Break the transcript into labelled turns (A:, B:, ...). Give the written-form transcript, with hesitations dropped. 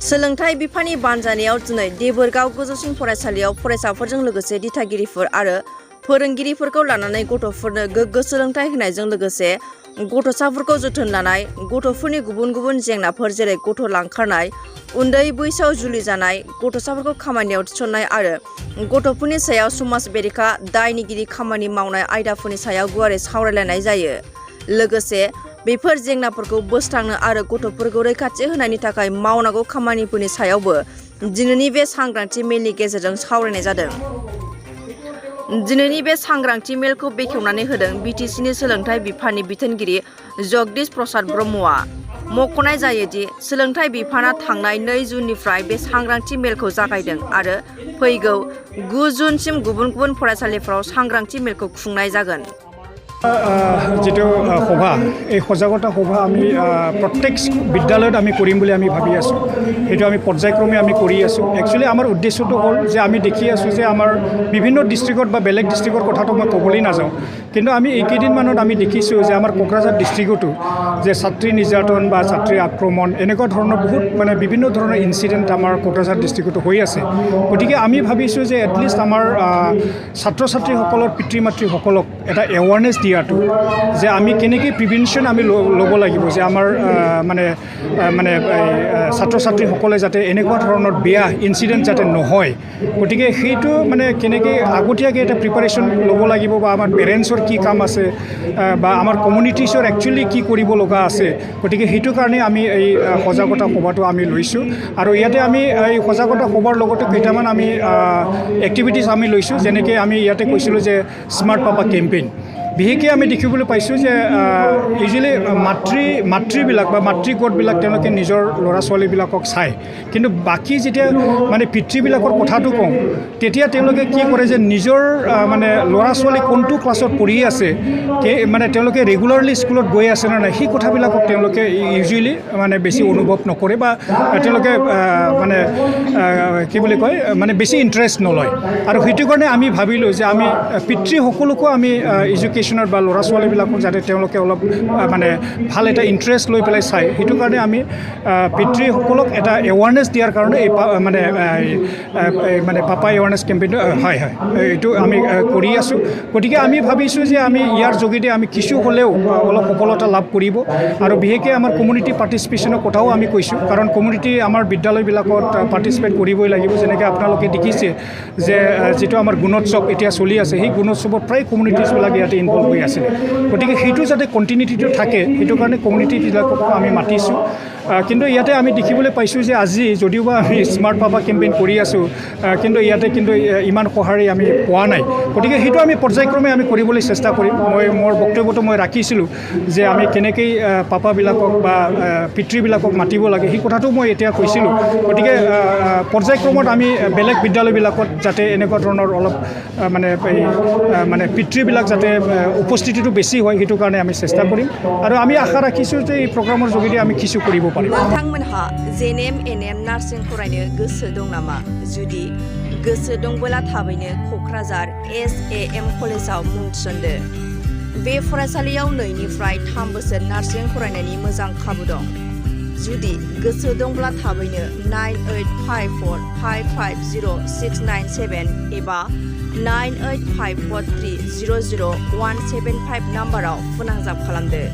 A: सोलोंथाइ बिफाननि बानजायनायाव दिनै देबोरगाव गोजौसिन फरायसालियाव फरायसाफोरजों लोगोसे दिथागिरिफोर आरो फोरोंगिरिफोरखौ लानानै गथ'फोरनो गोग्गो सोलोंथाइ होनायजों लोगोसे गथ'साफोरखौ जोथोन लानाय, गथ'फोरनि गुबुन गुबुन जेंनाफोर जेरै गथ' लांखारनाय, उन्दै बैसोआव जुलि जानाय, गथ'साफोरखौ खामानियाव थिसननाय आरो गथ'फोरनि सायाव समाज बेरेखा दायनिगिरि खामानि मावनाय आयदाफोरनि सायाव गुवारै सावरायलायनाय जायो। लोगोसे बेफोर जेंनाफोरखौ बोस्रांनो आरो गथ'फोरखौ रैखाथि होनायनि थाखाय मावनांगौ खामानिफोरनि सायावबो दिनैनि बे सांग्रांथि मेलनि गेजेरजों सावरायनाय जादों। दिनैनि बे सांग्रांथि मेलखौ बेखेवनानै होदों बिटिसिनि सोलोंथाइ बिफाननि बिथोनगिरि जगदीश प्रसाद ब्रह्मआ। मख'नाय जायोदि सोलोंथाइ बिफाना थांनाय 2 जुननिफ्राय बे सांग्रांथि मेलखौ जागायदों आरो फैगौ 9 जुनसिम गुबुन गुबुन फरायसालिफोराव सांग्रांथि मेलखौ खुंनाय जागोन।
B: যেটো সভা এই সজাগতা সভা আমি প্রত্যেক বিদ্যালয়ত আমি কৰিম বুলি আমি ভাবি আছো। সেইটো আমি পৰ্যায়ক্ৰমে আমি কৰি আছো। একচুয়ালি আমাৰ উদ্দেশ্যটো হ'ল যে আমি দেখি আছো যে আমাৰ বিভিন্ন ডিস্ট্ৰিক্টত বা বেলেগ ডিস্ট্ৰিক্টৰ কথাটো মই ক'বলৈ নাযাওঁ, কিন্তু আমি এইকেইদিনমানত আমি দেখিছোঁ যে আমাৰ কোকৰাঝাৰ ডিস্ট্ৰিক্টতো যে ছাত্ৰী নিৰ্যাতন বা ছাত্ৰী আক্ৰমণ এনেকুৱা ধৰণৰ বহুত বিভিন্ন ধৰণৰ ইনচিডেণ্ট আমাৰ কোকৰাঝাৰ ডিস্ট্ৰিক্টতো হৈ আছে। গতিকে আমি ভাবিছোঁ যে এটলিষ্ট আমাৰ ছাত্ৰ ছাত্ৰীসকলৰ পিতৃ মাতৃসকলক এটা এৱাৰনেছ দিয়াটো যে আমি কেনেকৈ প্ৰিভেনশ্যন আমি ল'ব লাগিব যে আমাৰ ছাত্ৰ ছাত্ৰীসকলে যাতে এনেকুৱা ধৰণৰ বেয়া ইনচিডেণ্ট যাতে নহয়। গতিকে সেইটো কেনেকৈ আগতীয়াকৈ এটা প্ৰিপাৰেশ্যন ল'ব লাগিব বা আমাৰ পেৰেণ্টছৰ কি কাম আছে বা আমাৰ কমিউনিটিছৰ একচুৱেলি কি কৰিব লগা আছে। গতিকে সেইটো কাৰণে আমি এই সজাগতা সভাটো আমি লৈছোঁ আৰু ইয়াতে আমি এই সজাগতা সভাৰ লগতে কেইটামান আমি এক্টিভিটিছ আমি লৈছোঁ। যেনেকৈ আমি ইয়াতে কৈছিলোঁ যে স্মাৰ্ট পাপা কেম্পেইন। বিশেষকৈ আমি দেখিবলৈ পাইছোঁ যে ইউজুৱেলি মাতৃবিলাক বা মাতৃগোটবিলাক তেওঁলোকে নিজৰ ল'ৰা ছোৱালীবিলাকক চায়, কিন্তু বাকী যেতিয়া পিতৃবিলাকৰ কথাটো কওঁ তেতিয়া তেওঁলোকে কি কৰে যে নিজৰ ল'ৰা ছোৱালী কোনটো ক্লাছত পঢ়ি আছে, তেওঁলোকে ৰেগুলাৰলি স্কুলত গৈ আছে নে নাই সেই কথাবিলাকক তেওঁলোকে ইউজুৱেলি বেছি অনুভৱ নকৰে বা তেওঁলোকে কি বুলি কয় বেছি ইণ্টাৰেষ্ট নলয়। আৰু সেইটো কাৰণে আমি ভাবিলোঁ যে আমি পিতৃসকলকো আমি এডুকেশ্যনত বা ল'ৰা ছোৱালীবিলাকক যাতে তেওঁলোকে অলপ ভাল এটা ইণ্টাৰেষ্ট লৈ পেলাই চায়, সেইটো কাৰণে আমি পিতৃসকলক এটা এৱাৰনেছ দিয়াৰ কাৰণে এই পাপা এৱাৰনেছ কেম্পেইনটো এইটো আমি কৰি আছোঁ। গতিকে আমি ভাবিছোঁ যে আমি ইয়াৰ যোগেদি আমি কিছু হ'লেও অলপ সফলতা লাভ কৰিব আৰু বিশেষকৈ আমাৰ কমিউনিটি পাৰ্টিচিপেশ্যনৰ কথাও আমি কৈছোঁ, কাৰণ কমিউনিটি আমাৰ বিদ্যালয়বিলাকত পাৰ্টিচিপেট কৰিবই লাগিব। যেনেকৈ আপোনালোকে দেখিছে যে যিটো আমাৰ গুণোৎসৱ এতিয়া চলি আছে, সেই গুণোৎসৱত প্ৰায় কমিউনিটিছবিলাক ইয়াতে ইনভলভ হৈ আছিলে। গতিকে সেইটো যাতে কণ্টিনিউটিটো থাকে সেইটো কাৰণে কমিউনিটিবিলাকক আমি মাতিছোঁ। কিন্তু ইয়াতে আমি দেখিবলৈ পাইছোঁ যে আজি যদিওবা আমি স্মাৰ্ট পাপা কেম্পেইন কৰি আছোঁ, কিন্তু ইয়াতে ইমান সঁহাৰি আমি পোৱা নাই। গতিকে সেইটো আমি পৰ্যায়ক্ৰমে আমি কৰিবলৈ চেষ্টা কৰিম। মোৰ বক্তব্যটো মই ৰাখিছিলোঁ যে আমি কেনেকৈ পাপাবিলাকক বা পিতৃবিলাকক মাতিব লাগে সেই কথাটো মই এতিয়া কৈছিলোঁ। গতিকে পৰ্যায়ক্ৰমত আমি বেলেগ বিদ্যালয়বিলাকত যাতে এনেকুৱা ধৰণৰ অলপ পিতৃবিলাক যাতে উপস্থিতিটো বেছি হয় সেইটো কাৰণে আমি চেষ্টা কৰিম আৰু আমি আশা ৰাখিছোঁ যে এই প্ৰগ্ৰামৰ যোগেদি আমি কিছু কৰিব পাৰিম।
A: नोंथांमोनहा Nbnn नार्सिं फरायनो गोसो दं नामा? जुदि गोसो दंबोला थाबैनो क'क्राझार SAM कलेजाव मुं थिसनदो। बे फरायसालियाव 2 निफ्राय 3 बोसोर नार्सिं फरायनायनि मोजां खाबु दं। जुदि गोसो दंब्ला थाबैनो 9854550697 एबा 9854300175 नाम्बाराव फोनांजाब खालामदो।